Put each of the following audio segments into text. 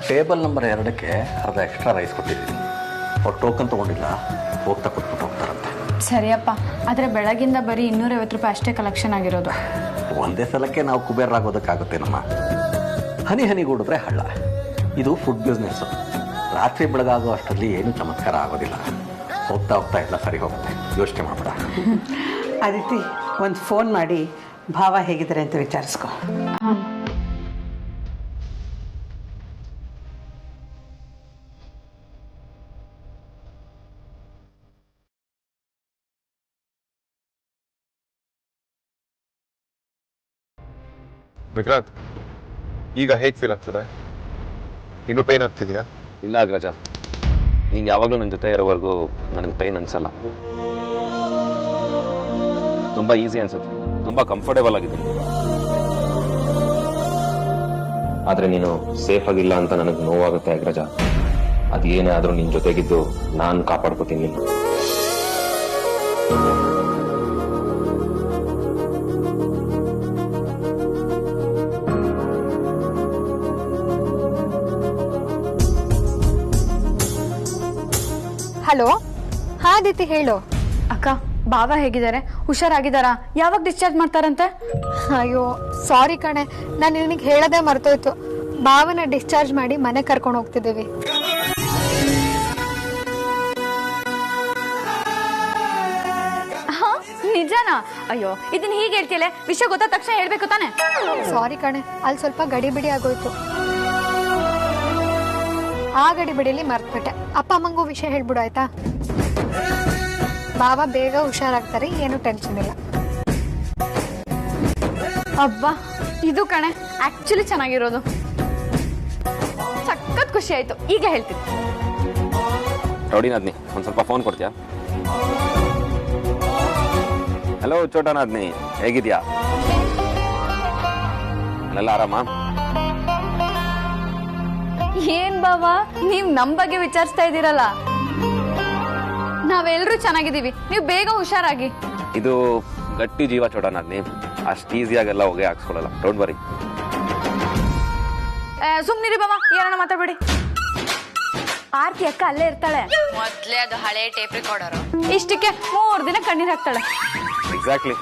Table number 2ಕ್ಕೆ ಅರ್ಧ extra rice ಕೊಟ್ಟಿದ್ದೀನಿ. ಅವ್ರು ಟೋಕನ್ ತೊಗೊಂಡಿಲ್ಲ, ಹೋಗ್ತಾ ಕೊಟ್ಬಿಟ್ಟು ಹೋಗ್ತಾರಂತೆ. ಸರಿಯಪ್ಪ, ಆದರೆ ಬೆಳಗಿಂದ ಬರೀ 250 ರೂಪಾಯಿ ಅಷ್ಟೇ ಕಲೆಕ್ಷನ್ ಆಗಿರೋದು. ಒಂದೇ ಸಲಕ್ಕೆ ನಾವು ಕುಬೇರರಾಗೋದಕ್ಕಾಗುತ್ತೇನಮ್ಮ? ಹನಿ ಹನಿಗೂಡಿದ್ರೆ ಹಳ್ಳ. ಇದು ಫುಡ್ ಬಿಸ್ನೆಸ್ಸು. ರಾತ್ರಿ ಬೆಳಗಾಗೋ ಅಷ್ಟರಲ್ಲಿ ಏನೂ ಚಮತ್ಕಾರ ಆಗೋದಿಲ್ಲ. ಹೋಗ್ತಾ ಹೋಗ್ತಾ ಎಲ್ಲ ಸರಿ ಹೋಗುತ್ತೆ, ಯೋಚನೆ ಮಾಡಬೇಡ. ಅದಿತಿ, ಒಂದು ಫೋನ್ ಮಾಡಿ ಭಾವ ಹೇಗಿದ್ದಾರೆ ಅಂತ ವಿಚಾರಿಸ್ಕೊ. ವಿಕ್ರಾಂತ್, ಈಗ ಹೇಗೆ ಫೀಲ್ ಆಗ್ತದೆ? ಇನ್ನೂ ಪೇನ್ ಆಗ್ತಿದೆಯಾ? ಇಲ್ಲ ಅಗ್ರಜ, ನೀನು ಯಾವಾಗಲೂ ನನ್ನ ಜೊತೆ ಇರೋವರೆಗೂ ನನಗೆ ಪೈನ್ ಅನಿಸಲ್ಲ. ತುಂಬ ಈಸಿ ಅನ್ಸುತ್ತೆ, ತುಂಬ ಕಂಫರ್ಟೇಬಲ್ ಆಗಿದೆ. ಆದರೆ ನೀನು ಸೇಫ್ ಆಗಿಲ್ಲ ಅಂತ ನನಗೆ ನೋವಾಗುತ್ತೆ ಅಗ್ರಜ. ಅದೇನೇ ಆದರೂ ನಿನ್ನ ಜೊತೆಗಿದ್ದು ನಾನು ಕಾಪಾಡ್ಕೋತೀನಿ. ಹಲೋ, ಹಾ ದಿತಿ ಹೇಳು. ಅಕ್ಕ, ಬಾವ ಹೇಗಿದ್ದಾರೆ? ಹುಷಾರಾಗಿದ್ದಾರಾ? ಯಾವಾಗ ಡಿಸ್ಚಾರ್ಜ್ ಮಾಡ್ತಾರಂತೆ? ಅಯ್ಯೋ ಸಾರಿ ಕಣೆ, ನಾನು ನಿನಗೆ ಹೇಳೋದೇ ಮರ್ತೋಯ್ತು. ಬಾವನ ಡಿಸ್ಚಾರ್ಜ್ ಮಾಡಿ ಮನೆ ಕರ್ಕೊಂಡು ಹೋಗ್ತಿದ್ದೀವಿ. ನಿಜನಾ? ಅಯ್ಯೋ, ಇದನ್ನ ಹೀಗೆ ಹೇಳ್ತಿಯಲ್ಲ, ವಿಷಯ ಗೊತ್ತಾದ ತಕ್ಷಣ ಹೇಳ್ಬೇಕು ತಾನೆ? ಸಾರಿ ಕಣೆ, ಅಲ್ಲಿ ಸ್ವಲ್ಪ ಗಡಿಬಿಡಿ ಆಗೋಯ್ತು. ಆ ಗಡಿಬಿಡಿಲಿ ಮರ್ತ್ಬಿಟ್ಟೆ. ಅಪ್ಪ ಅಮ್ಮಂಗೂ ವಿಷಯ ಹೇಳ್ಬಿಡು ಆಯ್ತಾ? ಬಾವ ಬೇಗ ಹುಷಾರಾಗ್ತಾರೆ, ಏನು ಟೆನ್ಷನ್ ಇಲ್ಲ. ಅಬ್ಬಾ, ಇದು ಕಣೆ ಆಕ್ಚುಲಿ ಚೆನ್ನಾಗಿರೋದು. ಸಖತ್ ಖುಷಿ ಆಯ್ತು. ಈಗ ಹೇಳ್ತೀನಿ. ರೌಡಿನಾದ್ನಿ, ಒಂದು ಸ್ವಲ್ಪ ಫೋನ್ ಕೊಡ್ತೀಯಾ? ಹಲೋ ಚೋಟನಾದ್ನಿ, ಹೇಗಿದ್ಯಾ? ಅಲ್ಲೆಲ್ಲ ಆರಾಮ? ಏನ್ ಬಾವಾ, ನೀವ್ ನಮ್ ಬಗ್ಗೆ ವಿಚಾರಿಸ್ತಾ ಇದ್ದೀರಲ್ಲ? ನಾವೆಲ್ಲರೂ ಚೆನ್ನಾಗಿದ್ದೀವಿ, ನೀವು ಬೇಗ ಹುಷಾರಾಗಿ. ಇದು ಗಟ್ಟಿ ಜೀವ ಚೋಟನಾದ್ನಿ, ಅಷ್ಟು ಈಸಿಯಾಗೆಲ್ಲ ಹೊಗೆ ಹಾಕ್ಸ್ಕೊಳಲ್ಲ. Don't worry. ಸುಮ್ನಿರಿ ಬಾವಾ, ಏನನ್ನ ಮಾತಾಡ್ಬೇಡಿ. ಆರ್ತಿ ಅಕ್ಕ ಅಲ್ಲೇ ಇರ್ತಾಳೆ. ಮೊದ್ಲೇ ಅದು ಹಳೆ ಟೇಪ್ ರೆಕಾರ್ಡರು. ಇಷ್ಟಕ್ಕೆ 3 ದಿನ ಕಣ್ಣೀರ್ ಹಾಕ್ತಾಳೆ. ಎಕ್ಸಾಕ್ಟ್ಲಿ,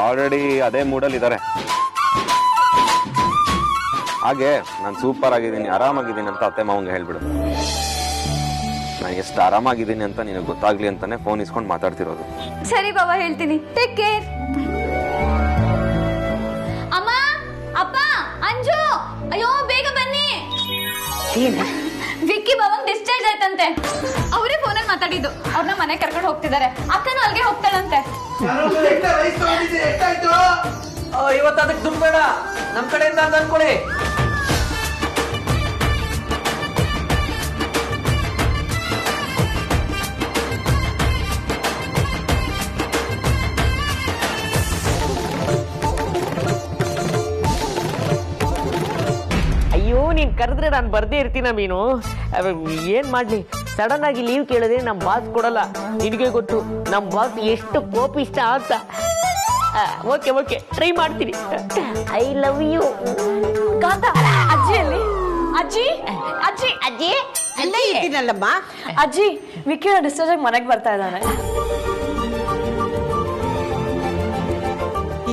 ಆಲ್ರೆಡಿ ಅದೇ ಮೂಡಲ್ಲಿ ಇದ್ದಾರೆ. ಹಾಗೆ ನಾನು ಸೂಪರ್ ಆಗಿದ್ದೀನಿ, ಆರಾಮಾಗಿದ್ದೀನಿ ಅಂತ ಅತ್ತೆ ಮಾವಂಗೆ ಹೇಳ್ಬಿಡು. ನಾನು ಎಷ್ಟು ಆರಾಮಾಗಿದ್ದೀನಿ ಅಂತ ನಿನಗೆ ಗೊತ್ತಾಗ್ಲಿ ಅಂತಾನೆ ಫೋನ್ ಇಸ್ಕೊಂಡು ಮಾತಾಡ್ತಿರೋದು. ಸರಿ ಬಾಬಾ, ಹೇಳ್ತೀನಿ. Take care. ಅಮ್ಮ, ಅಪ್ಪ, ಅಂಜು, ಅಯ್ಯೋ ಬೇಗ ಬನ್ನಿ. ವಿಕ್ಕಿ ಬಾಬಂಗ್ ಡಿಸ್ಚಾರ್ಜ್ ಆಯ್ತಂತೆ. ಅವರೇ ಫೋನಲ್ಲಿ ಮಾತಾಡಿದ್ದು. ಅವ್ರನ್ನ ಮನೆ ಕರ್ಕೊಂಡು ಹೋಗ್ತಿದ್ದಾರೆ. ಅಕ್ಕನೂ ಅಲ್ಲಿಗೆ ಹೋಗ್ತಾಳಂತೆ. ಇವತ್ತು ಅದಕ್ಕೆ ದುಡ್ಡು ಬೇಡ, ನಮ್ ಕಡೆಯಿಂದ ಅಂತ ಅನ್ಕೊಳ್ಳಿ. ಅಯ್ಯೋ, ನೀನ್ ಕರೆದ್ರೆ ನಾನು ಬರ್ದೇ ಇರ್ತೀನ ಮೀನು. ಏನ್ ಮಾಡ್ಲಿ, ಸಡನ್ ಆಗಿ ಲೀವ್ ಕೇಳಿದ್ರೆ ನಮ್ ಬಾಸ್ ಕೊಡಲ್ಲ. ನಿನಗೆ ಗೊತ್ತು ನಮ್ ಬಾಸ್ ಎಷ್ಟು ಕೋಪಿಷ್ಟ ಅಂತ. ಓಕೆ ಓಕೆ, ಟ್ರೈ ಮಾಡ್ತೀನಿ. I love you. ಅಜ್ಜಿಯಲ್ಲಿ ಅಜ್ಜಿ ಅಜ್ಜಿ ಅಜ್ಜಿ ಅಲ್ಲೇ ಇದ್ದೀನಲ್ಲಮ್ಮ. ಅಜ್ಜಿ, ವಿಕ್ಕಿ ಡಿಸ್ಚಾರ್ಜ್ ಆಗಿ ಮನೆಗೆ ಬರ್ತಾ ಇದ್ದಾನೆ.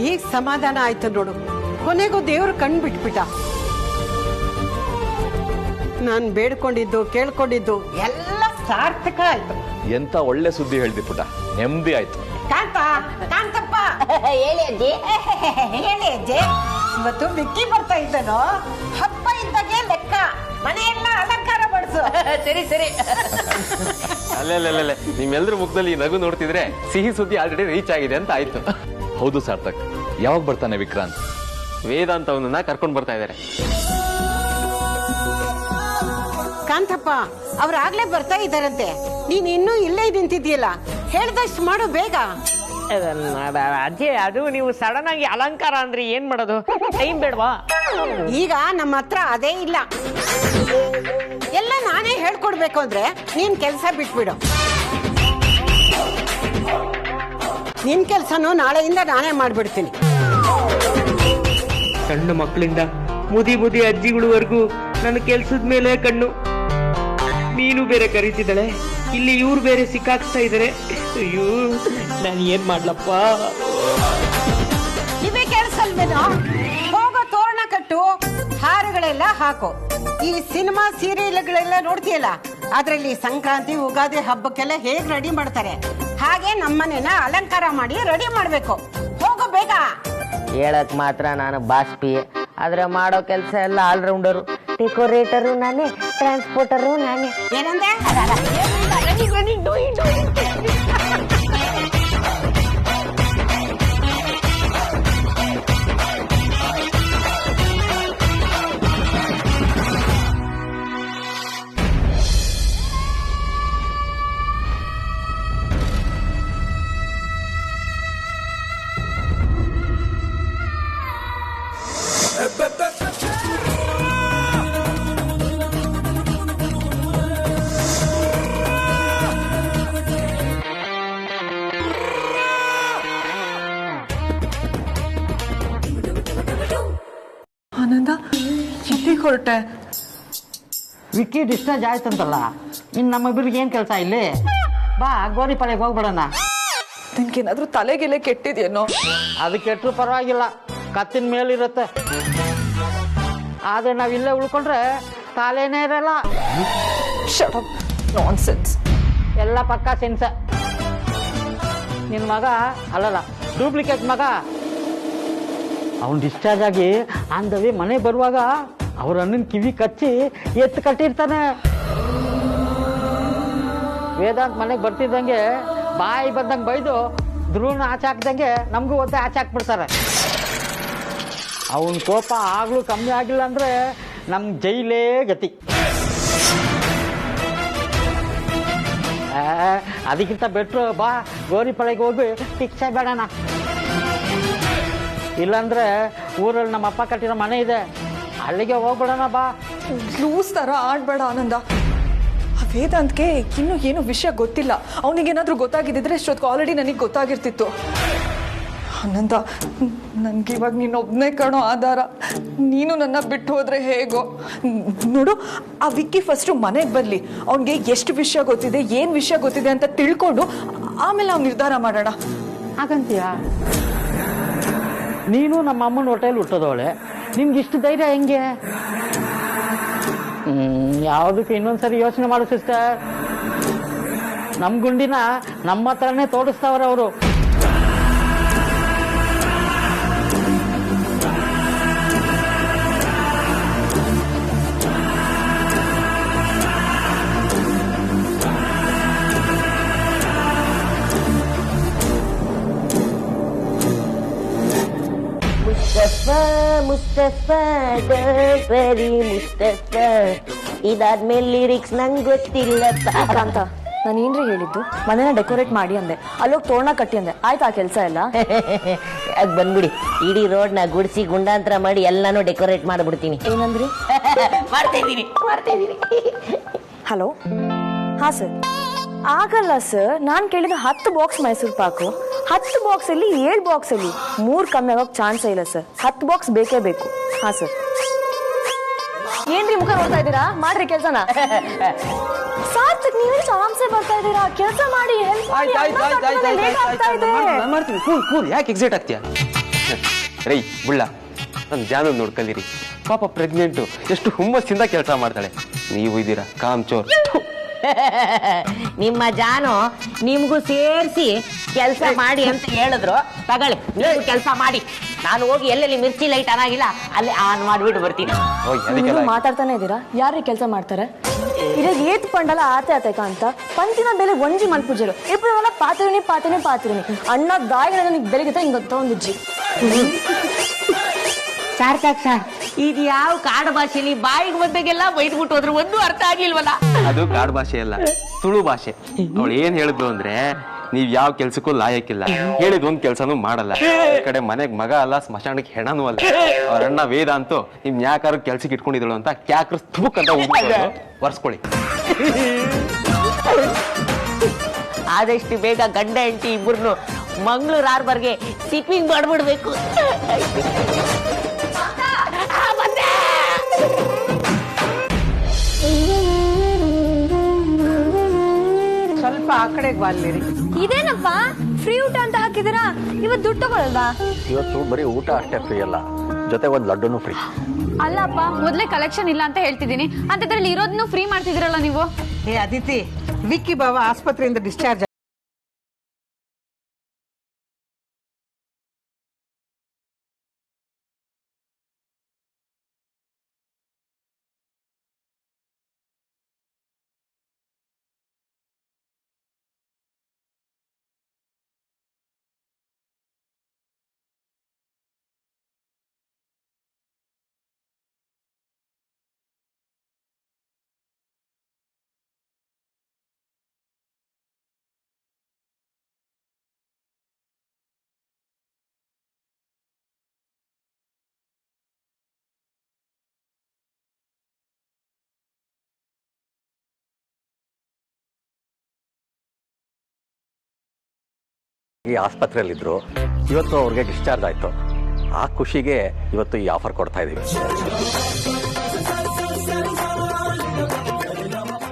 ಈಗ ಸಮಾಧಾನ ಆಯ್ತು ನೋಡು. ಕೊನೆಗೂ ದೇವ್ರು ಕಣ್ ಬಿಟ್ಬಿಟ್ಟ. ನಾನು ಬೇಡ್ಕೊಂಡಿದ್ದು ಕೇಳ್ಕೊಂಡಿದ್ದು ಎಲ್ಲ ಸಾರ್ಥಕ ಆಯ್ತು. ಎಂತ ಒಳ್ಳೆ ಸುದ್ದಿ ಹೇಳ್ದಿ ಪುಟ, ನೆಮ್ಮದಿ ಆಯ್ತು. ಕಾಂತಪ್ಪ, ಹೇಳಿ ಅಜ್ಜಿ. ಹೇಳಿ ಅಜ್ಜಿ, ಇವತ್ತು ವಿಕ್ಕಿ ಬರ್ತಾ ಇದ್ದನೋ, ಹಬ್ಬ ಇದ್ದಾಗೆ ಲೆಕ್ಕ. ಮನೆಯೆಲ್ಲ ಅಲಂಕಾರ ಮಾಡಿಸು. ಸರಿ ಸರಿ. ಅಲ್ಲೇ ನಿಮ್ಮೆಲ್ಲರ ಮುಖದಲ್ಲಿ ಈ ನಗು ನೋಡ್ತಿದ್ರೆ ಸಿಹಿ ಸುದ್ದಿ ಆಲ್ರೆಡಿ ರೀಚ್ ಆಗಿದೆ ಅಂತ ಆಯ್ತು. ಹೌದು ಸಾರ್ಥಕ್, ಯಾವಾಗ ಬರ್ತಾನೆ ವಿಕ್ರಾಂತ್? ವೇದಾಂತ ಅವನನ್ನ ಕರ್ಕೊಂಡು ಬರ್ತಾ ಇದ್ದಾರೆ. ಕಾಂತಪ್ಪ, ಅವ್ರಾಗ್ಲೇ ಬರ್ತಾ ಇದ್ದಾರಂತೆ. ನೀನ್ ಇನ್ನೂ ಇಲ್ಲೇ ನಿಂತಿದ್ಯಲ್ಲ, ಹೇಳ್ದಷ್ಟು ಮಾಡು ಬೇಗ. ಅಜ್ಜಿ, ಅದು ನೀವು ಸಡನ್ ಆಗಿ ಅಲಂಕಾರ ಅಂದ್ರೆ ಏನ್ ಮಾಡೋದು? ಟೈಮ್ ಬೇಡವಾ? ಈಗ ನಮ್ಮ ಹತ್ರ ಅದೇ ಇಲ್ಲ. ಎಲ್ಲ ನಾನೇ ಹೇಳ್ಕೊಡ್ಬೇಕು ಅಂದ್ರೆ ನೀನ್ ಕೆಲ್ಸ ಬಿಟ್ಬಿಡು. ನಿನ್ ಕೆಲ್ಸನೂ ನಾಳೆಯಿಂದ ನಾನೇ ಮಾಡ್ಬಿಡ್ತೀನಿ. ಸಣ್ಣ ಮಕ್ಕಳಿಂದ ಮುದಿ ಮುದಿ ಅಜ್ಜಿಗಳವರೆಗೂ ನನ್ನ ಕೆಲ್ಸದ ಮೇಲೆ ಕಣ್ಣು. ನೀನು ಬೇರೆ ಕರೀತಿದ್ದಾಳೆ, ಇಲ್ಲಿ ಇವ್ರು ಬೇರೆ ಸಿಕ್ಕಾಕ್ಸ್ತಾ ಇದಾರೆ. ಅಯ್ಯೋ ನಾನು ಏನ್ ಮಾಡ್ಲಪ್ಪ. ಇವೇ ಕೆಲ್ಸಲ್ವೇನೋ? ಹೋಗೋ ತೋರಣ ಕಟ್ಟು, ಹಾರಗಳೆಲ್ಲ ಹಾಕು. ಈ ಸಿನಿಮಾ ಸೀರಿಯಲ್ಗಳೆಲ್ಲ ನೋಡ್ತೀಯಲ್ಲ, ಅದ್ರಲ್ಲಿ ಸಂಕ್ರಾಂತಿ ಉಗಾದಿ ಹಬ್ಬಕ್ಕೆಲ್ಲ ಹೇಗ್ ರೆಡಿ ಮಾಡ್ತಾರೆ ಹಾಗೆ ನಮ್ಮನೆನ ಅಲಂಕಾರ ಮಾಡಿ ರೆಡಿ ಮಾಡ್ಬೇಕು. ಹೋಗೋ ಬೇಗ. ಹೇಳಕ್ ಮಾತ್ರ ನಾನು ಬಾಸ್ಪಿ, ಆದ್ರೆ ಮಾಡೋ ಕೆಲಸ ಎಲ್ಲ ಆಲ್ರೌಂಡರು. ಡೆಕೋರೇಟರು ನಾನೇ, ಟ್ರಾನ್ಸ್ಪೋರ್ಟರು ನಾನೇ. ಏನಂದೆ? ಆನಂದ, ಎಲ್ಲಿಗೆ ಹೊರಟೆ? ವಿಕ್ಕಿ ಡಿಸ್ಚಾರ್ಜ್ ಆಯ್ತಂತಲ್ಲ, ಇನ್ನು ನಮ್ಮಿಬ್ಬರಿಗೆ ಏನು ಕೆಲಸ ಇಲ್ಲಿ? ಬಾ ಗೋರಿಪಾಳ್ಯಕ್ಕೆ ಹೋಗ್ಬಿಡೋಣ. ನಿನ್ಗೇನಾದ್ರೂ ತಲೆಗೆಲೆ ಕೆಟ್ಟಿದ್ಯೇನೋ? ಅದು ಕೆಟ್ಟರು ಪರವಾಗಿಲ್ಲ, ಕತ್ತಿನ ಮೇಲಿರುತ್ತೆ. ಆದರೆ ನಾವು ಇಲ್ಲೇ ಉಳ್ಕೊಂಡ್ರೆ ತಾಲೇನೇ ಇರಲ್ಲ. Shut up, nonsense. ಎಲ್ಲ ಪಕ್ಕಾ ಸೆನ್ಸ. ನಿನ್ನ ಮಗ ಅಲ್ಲಲ್ಲ, ಡೂಪ್ಲಿಕೇಟ್ ಮಗ. ಅವನು ಡಿಸ್ಚಾರ್ಜ್ ಆಗಿ ಅಂದವಿ ಮನೆಗೆ ಬರುವಾಗ ಅವ್ರ ಅಣ್ಣನ ಕಿವಿ ಕಚ್ಚಿ ಎತ್ತು ಕಟ್ಟಿರ್ತಾನೆ. ವೇದಾಂತ್ ಮನೆಗೆ ಬರ್ತಿದ್ದಂಗೆ ಬಾಯಿ ಬಂದಂಗೆ ಬೈದು ಧ್ರುವನ ಆಚೆ ಹಾಕ್ದಂಗೆ ನಮಗೂ ಒದ್ದೆ ಆಚೆ ಹಾಕ್ಬಿಡ್ತಾರೆ. ಅವನ ಕೋಪ ಆಗ್ಲೂ ಕಮ್ಮಿ ಆಗಿಲ್ಲ ಅಂದರೆ ನಮ್ಗೆ ಜೈಲೇ ಗತಿ. ಅದಕ್ಕಿಂತ ಬೆಟ್ರು ಬಾ ಗೋರಿಪಾಳ್ಯಗೆ ಹೋಗಿ ಭಿಕ್ಷೆ ಬೇಡಣ. ಇಲ್ಲಾಂದ್ರೆ ಊರಲ್ಲಿ ನಮ್ಮ ಅಪ್ಪ ಕಟ್ಟಿರೋ ಮನೆ ಇದೆ, ಅಲ್ಲಿಗೆ ಹೋಗ್ಬಿಡೋಣ ಬಾ. ಲೂಸ್ ಥರ ಆಡ್ಬೇಡ ಆನಂದ. ಆ ವೇದಾಂತ್ಗೆ ಇನ್ನೂ ಏನೋ ವಿಷಯ ಗೊತ್ತಿಲ್ಲ. ಅವನಿಗೇನಾದ್ರೂ ಗೊತ್ತಾಗಿದ್ದಿದ್ರೆ ಇಷ್ಟೊತ್ತು ಆಲ್ರೆಡಿ ನನಗೆ ಗೊತ್ತಾಗಿರ್ತಿತ್ತು. ಆನಂದ, ನನಗಿವಾಗ ನೀನೊಬ್ಬನೇ ಕಾಣೋ ಆಧಾರ. ನೀನು ನನ್ನ ಬಿಟ್ಟು ಹೋದ್ರೆ ಹೇಗೋ. ನೋಡು, ಆ ವಿಕ್ಕಿ ಫಸ್ಟು ಮನೆಗೆ ಬರಲಿ, ಅವನಿಗೆ ಎಷ್ಟು ವಿಷಯ ಗೊತ್ತಿದೆ, ಏನು ವಿಷಯ ಗೊತ್ತಿದೆ ಅಂತ ತಿಳ್ಕೊಂಡು ಆಮೇಲೆ ನಾವು ನಿರ್ಧಾರ ಮಾಡೋಣ. ಹಾಗಂತೀಯ? ನೀನು ನಮ್ಮ ಅಮ್ಮನ ಹೊಟ್ಟೆಯಲ್ಲಿ ಹುಟ್ಟೋದವಳೆ, ನಿಮ್ಗೆ ಇಷ್ಟು ಧೈರ್ಯ ಹೆಂಗೆ? ಯಾವುದಕ್ಕೆ ಇನ್ನೊಂದ್ಸರಿ ಯೋಚನೆ ಮಾಡು ಸಿಸ್ಟರ್. ನಮ್ಮ ಗುಂಡಿನ ನಮ್ಮ ಹತ್ರನೇ ತೋರಿಸ್ತಾವ್ರೆ ಅವರು. ಮುಸ್ತಫಾ ಡೋಂಟ್ ಮುಸ್ತಫಾ. ಇದಾದ್ಮೇಲೆ ಲಿರಿಕ್ಸ್ ನಂಗೆ ಗೊತ್ತಿಲ್ಲ ಅಂತ ನಾನು ಏನ್ರಿ ಹೇಳಿದ್ದು? ಮನೇನ ಡೆಕೋರೇಟ್ ಮಾಡಿ ಅಂದೆ, ಅಲ್ಲೋಗಿ ತೋರಣ ಕಟ್ಟಿ ಅಂದೆ, ಆಯ್ತಾ ಕೆಲಸ ಎಲ್ಲ? ಬಂದ್ಬಿಡಿ, ಇಡೀ ರೋಡ್ನ ಗುಡಿಸಿ ಗುಂಡಾಂತರ ಮಾಡಿ ಎಲ್ಲಾನು ಡೆಕೋರೇಟ್ ಮಾಡ್ಬಿಡ್ತೀನಿ. ಏನಂದ್ರಿ? ಮಾಡ್ತಿದ್ದೀನಿ. ಹಲೋ, ಹಾ ಸರ್. ಆಗಲ್ಲ ಸರ್, ನಾನು ಕೇಳಿದ 10 ಬಾಕ್ಸ್ ಮೈಸೂರು ಪಾಕು, 10 ಬಾಕ್ಸಲ್ಲಿ 7 ಬಾಕ್ಸಲ್ಲಿ 3 ಕಮ್ಮಿ ಆಗೋಕೆ ಚಾನ್ಸೇ ಇಲ್ಲ ಸರ್. 10 ಬಾಕ್ಸ್ ಬೇಕೇ ಬೇಕು. ಹಾ ಸರ್. ಏನ್ರಿ ಮುಖ ನೋಡ್ತಾ ಇದ್ದೀರಾ? ಮಾಡ್ರಿ ಕೆಲ್ಸನ. ಸಾರ್ಥಕ್, ನೀವೇ ಆರಾಮ್ಸೆ ಬರ್ತಾ ಇದ್ದೀರಾ, ಕೆಲಸ ಮಾಡಿ. ಮಾಡ್ತೀನಿ. ಕೂಲ್ ಯಾಕೆ ಎಕ್ಸೈಟ್ ಆಗ್ತೀಯ? ರೈ ಬುಳ್ಳ, ನನ್ನ ಜಾನು ನೋಡ್ಕಲಿರಿ. ಪಾಪ ಪ್ರೆಗ್ನೆಂಟು, ಎಷ್ಟು ಹುಮ್ಮಸ್ಸಿಂದ ಕೆಲಸ ಮಾಡ್ತಾಳೆ. ನೀವು ಇದ್ದೀರಾ ಕಾಮ್ಚೋರ್. ನಿಮ್ಮ ಜಾನು ನಿಮ್ಗೂ ಸೇರಿಸಿ ಕೆಲಸ ಮಾಡಿ ಅಂತ ಹೇಳಿದ್ರು. ತಗೊಳ್ಳಿ, ನೀವು ಕೆಲಸ ಮಾಡಿ. ನಾನು ಹೋಗಿ ಎಲ್ಲೆಲ್ಲಿ ಮಿರ್ಚಿ ಲೈಟ್ ಆನ್ ಆಗಿಲ್ಲ ಅಲ್ಲಿ ಆನ್ ಮಾಡಿಬಿಟ್ಟು ಬರ್ತೀನಿ. ಮಾತಾಡ್ತಾನೆ ಇದ್ದೀರಾ? ಯಾರೇ ಕೆಲಸ ಮಾಡ್ತಾರೆ? ಇದಾಗ ಏತ್ ಪಂಡಲ ಆತೆ ಅಂತ ಪಂಚಿನ ಬೆಲೆ ಒಂಜಿ ಮಲ್ಪುಜರು ಇಪ್ಪಲ್ಲ ಪಾತಿರಿನಿ ಅಣ್ಣ ದಾಯಿನ ನನಗೆ ಬೆಳಗ್ಗೆ ಹಿಂಗೊತ್ತ ಒಂದುಜ್ಜಿ. ಸಾರ್ಥಕ್ ಸರ್, ಇದು ಯಾವ ಕಾಡು ಭಾಷೆಲಿ ಬಾಯಿಗೆ ಬಂದಾಗೆಲ್ಲ ಬೈದ್ಬಿಟ್ಟು ಹೋದ್ರು ಒಂದು ಅರ್ಥ ಆಗಿಲ್ವಲ್ಲ? ಅದು ಕಾಡು ಭಾಷೆ ಅಲ್ಲ, ತುಳು ಭಾಷೆ. ಅವಳು ಏನ್ ಹೇಳಿದ್ಲು ಅಂದ್ರೆ, ನೀವ್ ಯಾವ ಕೆಲ್ಸಕ್ಕೂ ಲಾಯಕ್ಕಿಲ್ಲ, ಹೇಳಿದ್ ಒಂದ್ ಕೆಲ್ಸನೂ ಮಾಡಲ್ಲ. ಈ ಕಡೆ ಮನೆಗ್ ಮಗ ಅಲ್ಲ, ಸ್ಮಶಾನಕ್ಕೆ ಹೆಣನೂ ಅಲ್ಲ. ಅವ್ರ ಅಣ್ಣ ವೇದ ಅಂತೂ ನಿಮ್ ಯಾಕಾರು ಕೆಲ್ಸಕ್ಕೆ ಇಟ್ಕೊಂಡಿದ್ರು ಅಂತ ಕ್ಯಾಕ್ರ ತುಬುಕ್ ಅಂತ ಒರ್ಸ್ಕೊಳ್ಳಿ. ಆದಷ್ಟು ಬೇಗ ಗಂಡ ಹೆಂಡತಿ ಇಬ್ಬರನ್ನು ಮಂಗಳೂರು ಹಾರ್ಬರ್ಗೆ ಶಿಪ್ಪಿಂಗ್ ಮಾಡ್ಬಿಡ್ಬೇಕು. ಬಂದೆ ಆ ಕಡೆಗೆ ಬಾಲ್ಲೇರಿ. ಇದೇನಪ್ಪ ಫ್ರೀ ಊಟ ಅಂತ ಹಾಕಿದಿರಾ? ಇವತ್ತು ದುಡ್ಡು ತಗೊಳಲ್ವಾ? ಇವತ್ತು ಬರೀ ಊಟ ಅಷ್ಟೇ ಫ್ರೀ ಅಲ್ಲ, ಜೊತೆ ಒಂದು ಲಡ್ಡುನು ಫ್ರೀ. ಅಲ್ಲಪ್ಪ, ಮೊದಲೇ ಕಲೆಕ್ಷನ್ ಇಲ್ಲ ಅಂತ ಹೇಳ್ತಿದ್ದೀನಿ, ಅಂತದ್ರಲ್ಲಿ ಇರೋದನ್ನು ಫ್ರೀ ಮಾಡ್ತಿದ್ದೀರಲ್ಲ ನೀವು. ಏ ಅದಿತಿ, ವಿಕ್ಕಿ ಬಾವ ಆಸ್ಪತ್ರೆಯಿಂದ ಡಿಸ್ಚಾರ್ಜ್. ಈ ಆಸ್ಪತ್ರೆಯಲ್ಲಿದ್ದರು, ಇವತ್ತು ಅವ್ರಿಗೆ ಡಿಸ್ಚಾರ್ಜ್ ಆಯಿತು. ಆ ಖುಷಿಗೆ ಇವತ್ತು ಈ ಆಫರ್ ಕೊಡ್ತಾ ಇದ್ದೀವಿ.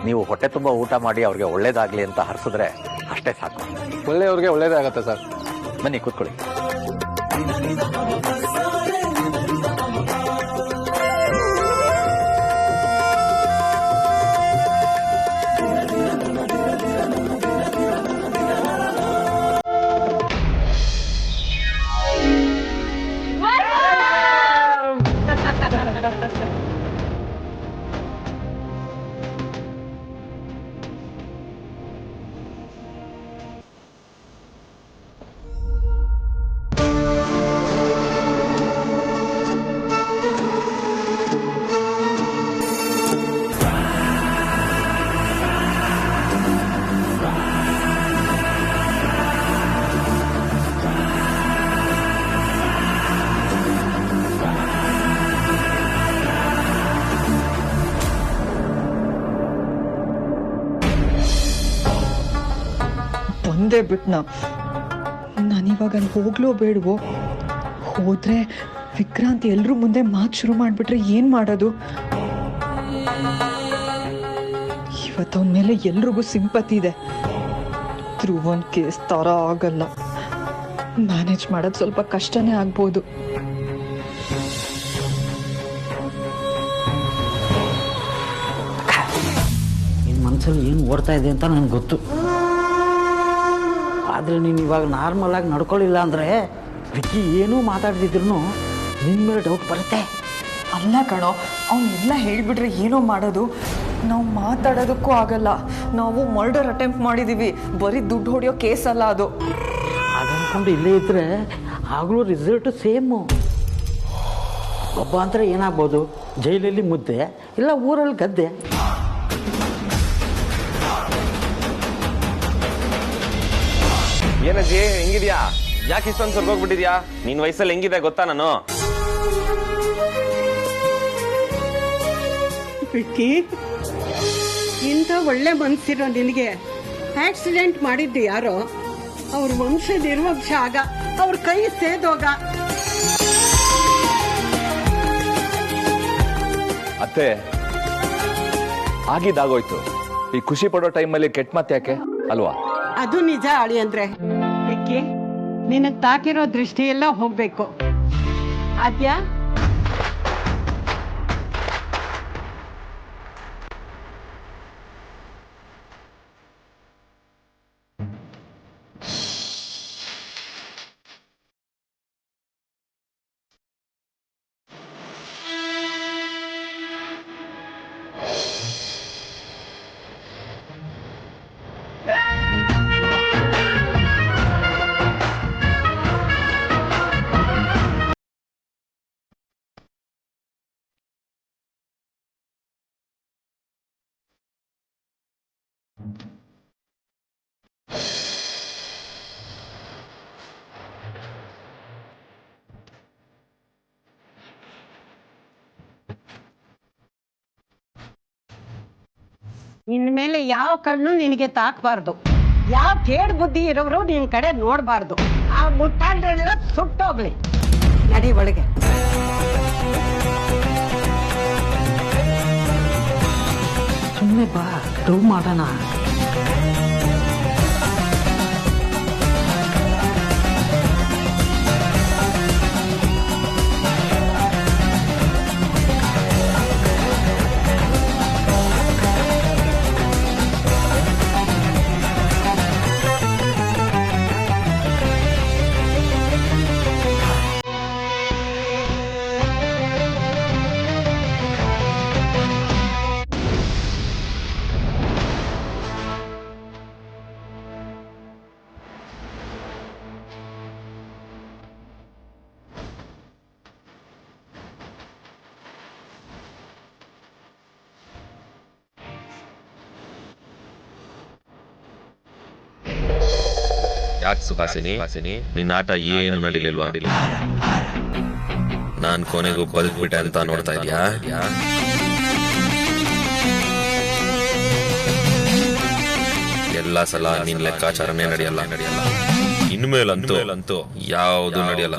ನೀವು ಹೊಟ್ಟೆ ತುಂಬ ಊಟ ಮಾಡಿ ಅವ್ರಿಗೆ ಒಳ್ಳೇದಾಗಲಿ ಅಂತ ಹರಿಸಿದ್ರೆ ಅಷ್ಟೇ ಸಾಕು. ಒಳ್ಳೆಯವ್ರಿಗೆ ಒಳ್ಳೇದಾಗತ್ತೆ ಸರ್. ಬನ್ನಿ ಕೂತ್ಕೊಳ್ಳಿ. ಬಂದೇ ಬಿಟ್ನ. ನಾನಿವಾಗ ಅಲ್ಲಿ ಹೋಗ್ಲೋ ಬೇಡವೋ? ಹೋದ್ರೆ ವಿಕ್ರಾಂತ್ ಎಲ್ರೂ ಮುಂದೆ ಮಾತು ಶುರು ಮಾಡ್ಬಿಟ್ರೆ ಏನ್ ಮಾಡೋದು? ಇವತ್ತು ಅವನ ಮೇಲೆ ಎಲ್ರಿಗೂ ಸಿಂಪತಿ ಇದೆ. ಧ್ರುವನ್ ಕೇಸ್ ತರ ಆಗಲ್ಲ. ಮ್ಯಾನೇಜ್ ಮಾಡೋದು ಸ್ವಲ್ಪ ಕಷ್ಟನೇ ಆಗ್ಬೋದು. ನಿನ್ನ ಮನಸ್ಸಲ್ಲಿ ಏನು ಓಡ್ತಾ ಇದೆ ಅಂತ ನನಗೆ ಗೊತ್ತು. ಆದರೆ ನೀನು ಇವಾಗ ನಾರ್ಮಲ್ ಆಗಿ ನಡ್ಕೊಳ್ಳಿಲ್ಲ ಅಂದರೆ ವಿಕ್ಕಿ ಏನೂ ಮಾತಾಡ್ತಿದ್ರು ನಿನ್ನ ಮೇಲೆ ಡೌಟ್ ಬರುತ್ತೆ. ಅಲ್ಲ ಕಣೋ, ಅವನ್ನೆಲ್ಲ ಹೇಳಿಬಿಟ್ರೆ ಏನೋ ಮಾಡೋದು. ನಾವು ಮಾತಾಡೋದಕ್ಕೂ ಆಗಲ್ಲ. ನಾವು ಮರ್ಡರ್ ಅಟೆಂಪ್ಟ್ ಮಾಡಿದ್ದೀವಿ, ಬರೀ ದುಡ್ಡು ಹೊಡೆಯೋ ಕೇಸ್ ಅಲ್ಲ ಅದು. ಅದಂದ್ಕೊಂಡು ಇಲ್ಲೇ ಇದ್ದರೆ ಆಗಲೂ ರಿಸಲ್ಟು ಸೇಮು. ಒಬ್ಬ ಅಂದರೆ ಏನಾಗ್ಬೋದು, ಜೈಲಲ್ಲಿ ಮುದ್ದೆ ಇಲ್ಲ ಊರಲ್ಲಿ ಗದ್ದೆ. ಏನಜ್ಜಿ ಹೆಂಗಿದ್ಯಾ? ಯಾಕೆ ಇಷ್ಟೊಂದು ಸ್ವರ್ಗೋಗ್ಬಿಟ್ಟಿದ್ಯಾ? ನಿನ್ ವಯಸ್ಸಲ್ಲಿ ಹೆಂಗಿದೆ ಗೊತ್ತಾ ನಾನು? ವಿಕ್ಕಿ, ಇಂಥ ಒಳ್ಳೆ ಮನ್ಸಿರೋ ನಿನಗೆ ಆಕ್ಸಿಡೆಂಟ್ ಮಾಡಿದ್ದು ಯಾರೋ ಅವ್ರ ವಂಶದ ನಿರ್ವಂಶ ಆಗ, ಅವ್ರ ಕೈ ಸೇದೋಗ. ಅತ್ತೆ, ಆಗಿದ್ದಾಗೋಯ್ತು. ಈ ಖುಷಿ ಪಡೋ ಟೈಮಲ್ಲಿ ಕೆಟ್ಟ ಮಾತು ಯಾಕೆ ಅಲ್ವಾ? ಅದು ನಿಜ ಅಳಿ ಅಂದ್ರೆ. ವಿಕ್ಕಿ, ನಿನಗ್ ತಾಕಿರೋ ದೃಷ್ಟಿ ಎಲ್ಲ ಹೋಗ್ಬೇಕು. ಆದ್ಯಾ, ಇನ್ಮೇಲೆ ಯಾವ ಕಣ್ಣು ನಿನಗೆ ತಾಕಬಾರ್ದು. ಯಾವ ಕೇಡ್ ಬುದ್ಧಿ ಇರೋರು ನಿನ್ ಕಡೆ ನೋಡಬಾರ್ದು. ಆ ಮುಟ್ಟಾಂಡ್ರೆಲ್ಲ ಸುಟ್ಟೋಗ್ಲಿ. ನಡಿ ಒಳಗೆ. ಸುಮ್ಮನೆ ಬಾ, ಪ್ರೂವ್ ಮಾಡೋಣ. ಯಾಕೆ ಸುಹಾಸಿನಿ ನಿನ್ನ ಆಟ ಏನು ನಡೀಲಿಲ್ವಾ? ನಾನ್ ಕೊನೆಗೂ ಬದುಕ್ಬಿಟ್ಟೆ ಅಂತ ನೋಡ್ತಾ ಇದ್ಯಾ? ಎಲ್ಲ ಸಲ ನಿನ್ ಲೆಕ್ಕಾಚಾರನೇ ನಡೆಯಲ್ಲ. ಇನ್ಮೇಲಂತೂ ಯಾವುದು ನಡೆಯಲ್ಲ.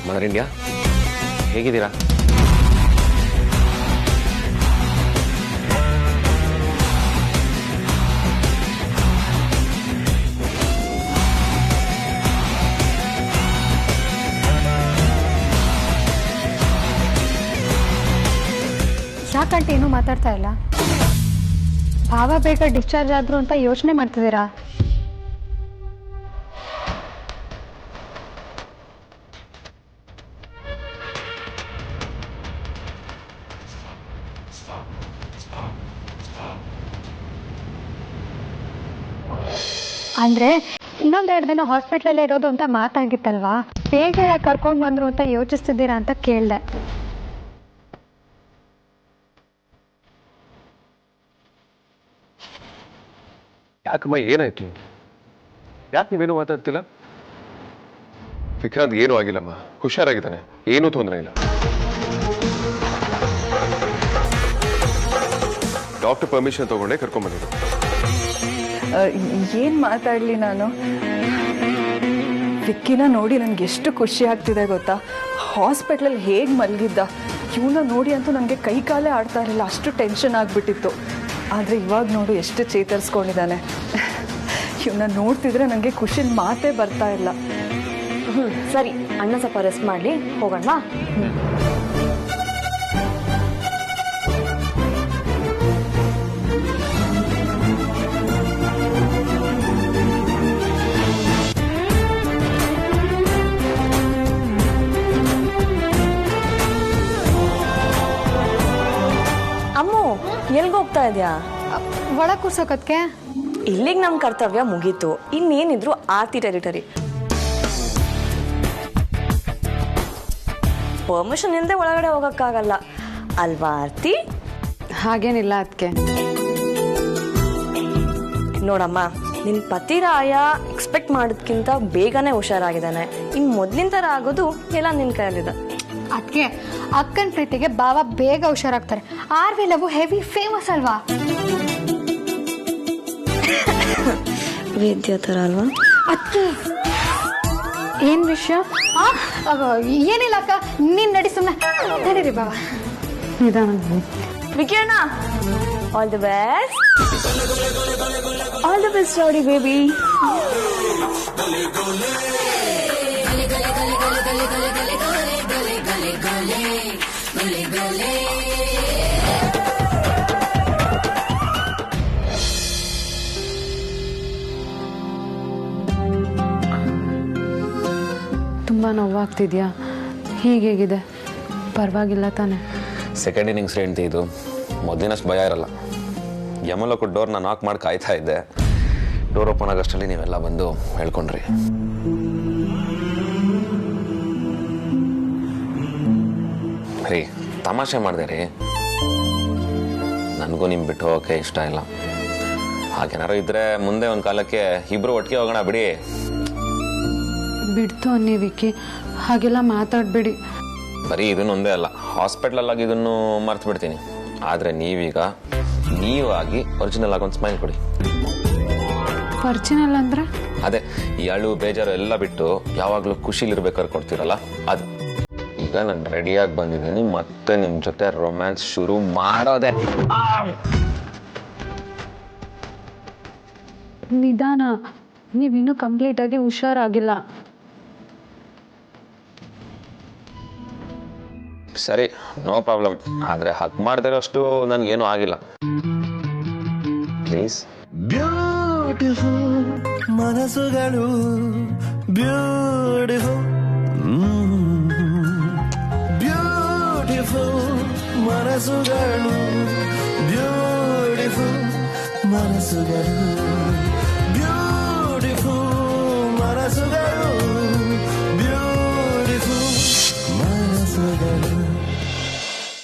ಮದರ್ ಇಂಡಿಯಾ, ಹೇಗಿದ್ದೀರಾ? ಯಾಕಂటే ಏನೂ ಮಾತಾಡ್ತಾ ಇಲ್ಲ? ಭಾವ ಬೇಗ ಡಿಸ್ಚಾರ್ಜ್ ಆದ್ರು ಅಂತ ಯೋಚನೆ ಮಾಡ್ತಿದ್ದೀರಾ? ಅಂದ್ರೆ ಇನ್ನೊಂದೆರಡು ದಿನ ಹಾಸ್ಪಿಟ್ಲಲ್ಲೇ ಇರೋದು ಅಂತ ಮಾತಾಗಿತ್ತಲ್ವಾ? ಬೇಗ ಕರ್ಕೊಂಡು ಬಂದ್ರು ಅಂತ ಯೋಚಿಸ್ತಿದ್ದೀರಾ ಅಂತ ಕೇಳಿದೆ. ಯಾಕಮ್ಮ, ಏನಾಯ್ತು? ಯಾಕೆ ನೀವೇನು ಮಾತಾಡ್ತಿಲ್ಲ? ವಿಕ್ರಾಂತ್ ಏನೂ ಆಗಿಲ್ಲಮ್ಮ, ಹುಷಾರಾಗಿದ್ದಾನೆ, ಏನೂ ತೊಂದರೆ ಇಲ್ಲ. ಡಾಕ್ಟರ್ ಪರ್ಮಿಷನ್ ತಗೊಂಡೆ ಕರ್ಕೊಂಡ್ಬಂದಿದ್ದು. ಏನು ಮಾತಾಡಲಿ ನಾನು? ವಿಕ್ಕಿನ ನೋಡಿ ನನಗೆ ಎಷ್ಟು ಖುಷಿ ಆಗ್ತಿದೆ ಗೊತ್ತಾ? ಹಾಸ್ಪಿಟ್ಲಲ್ಲಿ ಹೇಗೆ ಮಲಗಿದ್ದ, ಇವನ್ನ ನೋಡಿ ಅಂತೂ ನನಗೆ ಕೈ ಕಾಲೇ ಆಡ್ತಾ ಇರಲಿಲ್ಲ, ಅಷ್ಟು ಟೆನ್ಷನ್ ಆಗಿಬಿಟ್ಟಿತ್ತು. ಆದರೆ ಇವಾಗ ನೋಡು ಎಷ್ಟು ಚೇತರಿಸ್ಕೊಂಡಿದ್ದಾನೆ. ಇವನ್ನ ನೋಡ್ತಿದ್ರೆ ನನಗೆ ಖುಷಿ ಮಾತೇ ಬರ್ತಾ ಇಲ್ಲ. ಸರಿ, ಅಣ್ಣ ಸ್ವಲ್ಪ ರೆಸ್ಟ್ ಮಾಡಲಿ, ಹೋಗೋಣ. ಅಮ್ಮು, ಎಲ್ಗೆ ಹೋಗ್ತಾ ಇದೆಯಾ? ಒಳಗೆ ಕೂರ್ಸೋಕತ್ಗೆ. ಇಲ್ಲಿಗೆ ನಮ್ಮ ಕರ್ತವ್ಯ ಮುಗೀತು, ಇನ್ನೇನಿದ್ರು ಆರ್ತಿ ಟೆರಿಟರಿ. ಪರ್ಮಿಷನ್ ಇಲ್ಲದೆ ಒಳಗಡೆ ಹೋಗೋಕ್ಕಾಗಲ್ಲ ಅಲ್ವಾ ಆರ್ತಿ? ಹಾಗೇನಿಲ್ಲ ಅದಕ್ಕೆ. ನೋಡಮ್ಮ, ನಿನ್ನ ಪತಿರಾಯ ಎಕ್ಸ್ಪೆಕ್ಟ್ ಮಾಡೋದಕ್ಕಿಂತ ಬೇಗನೆ ಹುಷಾರಾಗಿದ್ದಾನೆ. ಇನ್ನು ಮೊದಲಿನ ಥರ ಆಗೋದು ಎಲ್ಲ ನಿನ್ನ ಕೈಯಲ್ಲಿದೆ. ಅದಕ್ಕೆ ಅಕ್ಕನ ಪ್ರೀತಿಗೆ ಬಾವ ಬೇಗ ಹುಷಾರಾಗ್ತಾರೆ. R V love heavy famous ಅಲ್ವಾ? ವೇದ್ಯ ಥರ ಅಲ್ವಾ? ಅದಕ್ಕೆ ಏನ್ ವಿಷಯ? ಏನಿಲ್ಲ ಅಕ್ಕ, ನೀನ್ ನಡಿ, ಸುಮ್ಮನೆ ನಡೀರಿ ಬಾವ. ವಿಕಿರಣ, all the best. All the best rowdy baby. ತುಂಬ ನೋವಾಗ್ತಿದ್ಯಾ? ಹೀಗೇಗಿದೆ? ಪರವಾಗಿಲ್ಲ ತಾನೆ? ಸೆಕೆಂಡ್ ಇನ್ನಿಂಗ್ಸ್ ಹೆಂಡ್ತಿ ಇದು, ಮೊದಲಿನಷ್ಟು ಭಯ ಇರಲ್ಲ. ಯಮಲೋಕ ಡೋರ್ನ ನಾಕ್ ಮಾಡಿ ಕಾಯ್ತಾ ಇದ್ದೆ. ಡೋರ್ ಓಪನ್ ಆಗೋಷ್ಟರಲ್ಲಿ ನೀವೆಲ್ಲ ಬಂದು ಹೇಳ್ಕೊಂಡ್ರಿ. ರೀ, ತಮಾಷೆ ಮಾಡಿದೆ ರೀ. ನನಗೂ ನಿಮ್ಮ ಬಿಟ್ಟು ಹೋಗೋಕ್ಕೆ ಇಷ್ಟ ಇಲ್ಲ. ಹಾಗೇನಾರು ಇದ್ರೆ ಮುಂದೆ ಒಂದು ಕಾಲಕ್ಕೆ ಇಬ್ರು ಒಟ್ಟಿಗೆ ಹೋಗೋಣ ಬಿಡಿ. ಬಿಡ್ತು ಅನ್ನಿ ವಿಕ್ಕಿ, ಹಾಗೆಲ್ಲ ಮಾತಾಡ್ಬೇಡಿ. ಬರೀ ಇದನ್ನೊಂದೇ ಅಲ್ಲ, ಹಾಸ್ಪಿಟ್ಲಲ್ಲಾಗಿ ಇದನ್ನು ಮರ್ತು ಬಿಡ್ತೀನಿ. ಆದರೆ ನೀವೀಗ ನೀವಾಗಿ ಒರಿಜಿನಲ್ ಆಗಿ ಒಂದು ಸ್ಮೈಲ್ ಕೊಡಿ. ಒರಿಜಿನಲ್ ಅಂದ್ರೆ? ಅದೇ ಈ ಅಳು ಬೇಜಾರು ಎಲ್ಲ ಬಿಟ್ಟು ಯಾವಾಗಲೂ ಖುಷಿಲಿರ್ಬೇಕಾದ್ರೆ ಕೊಡ್ತೀರಲ್ಲ ಅದು. ಈಗ ನಾನು ರೆಡಿಯಾಗಿ ಬಂದಿದ್ದೀನಿ, ಮತ್ತೆ ನಿಮ್ಮ ಜೊತೆ ರೊಮ್ಯಾನ್ಸ್ ಶುರು ಮಾಡೋದೆ. ನಿಧಾನ, ನೀವಿನ್ನೂ ಕಂಪ್ಲೀಟಾಗಿ ಹುಷಾರಾಗಿಲ್ಲ. ಸರಿ, ನೋ ಪ್ರಾಬ್ಲಮ್. ಆದರೆ ಹಕ್ ಮಾಡ್ದಿರೋಷ್ಟು ನನಗೇನು ಆಗಿಲ್ಲ. ಪ್ಲೀಸ್. ಬ್ಯೂಟಿಫುಲ್ ಮನಸ್ಸುಗಳು, ಬ್ಯೂಟಿಫುಲ್ ಬ್ಯೂಟಿಫುಲ್ ಮನಸ್ಸುಗಳು, ಬ್ಯೂಟಿಫುಲ್ ಮನಸ್ಸುಗಳು.